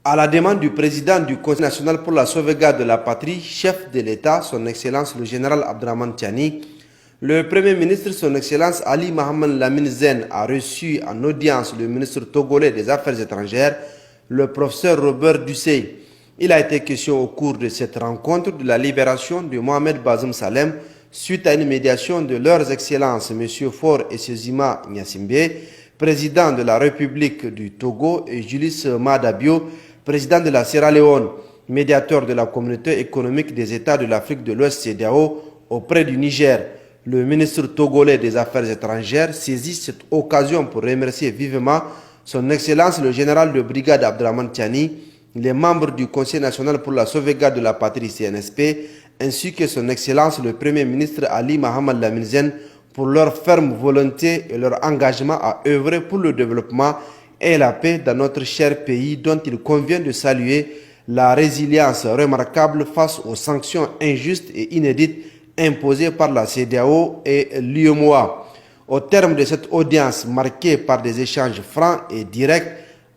À la demande du président du Conseil national pour la sauvegarde de la patrie, chef de l'État, son Excellence le général Abdraman Tiani, le Premier ministre, son Excellence Ali Mohamed Lamine Zen, a reçu en audience le ministre togolais des Affaires étrangères, le professeur Robert Dussey. Il a été question au cours de cette rencontre de la libération de Mohamed Bazoum Salem suite à une médiation de leurs Excellences M. Faure et Sezima Nyassimbe, président de la République du Togo, et Julius Madabio, président de la Sierra Leone, médiateur de la Communauté économique des États de l'Afrique de l'Ouest CEDEAO auprès du Niger. Le ministre togolais des Affaires étrangères saisit cette occasion pour remercier vivement son Excellence le général de brigade Abdraman Tiani, les membres du Conseil national pour la sauvegarde de la patrie CNSP, ainsi que son Excellence le Premier ministre Ali Mohamed Lamine Zen pour leur ferme volonté et leur engagement à œuvrer pour le développement et la paix dans notre cher pays, dont il convient de saluer la résilience remarquable face aux sanctions injustes et inédites imposées par la CEDEAO et l'UEMOA. Au terme de cette audience marquée par des échanges francs et directs,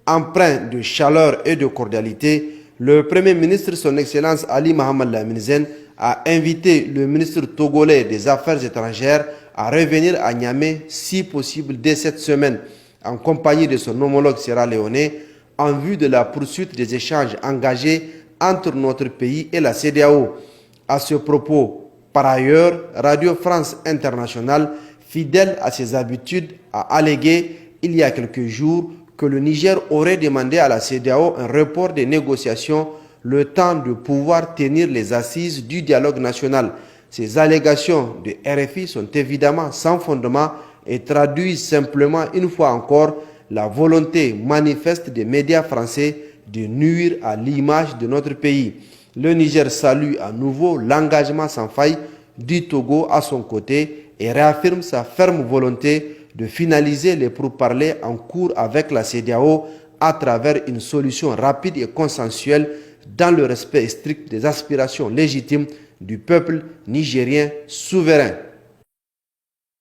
empreints de chaleur et de cordialité, le Premier ministre, son Excellence Ali Mohamed Lamine Zen, a invité le ministre togolais des Affaires étrangères à revenir à Niamey, si possible dès cette semaine, en compagnie de son homologue sierra-léonais, en vue de la poursuite des échanges engagés entre notre pays et la CEDEAO. À ce propos, par ailleurs, Radio France Internationale, fidèle à ses habitudes, a allégué il y a quelques jours que le Niger aurait demandé à la CEDEAO un report des négociations, le temps de pouvoir tenir les assises du dialogue national. Ces allégations de RFI sont évidemment sans fondement et traduisent simplement une fois encore la volonté manifeste des médias français de nuire à l'image de notre pays. Le Niger salue à nouveau l'engagement sans faille du Togo à son côté et réaffirme sa ferme volonté de finaliser les pourparlers en cours avec la CEDEAO à travers une solution rapide et consensuelle dans le respect strict des aspirations légitimes du peuple nigérien souverain.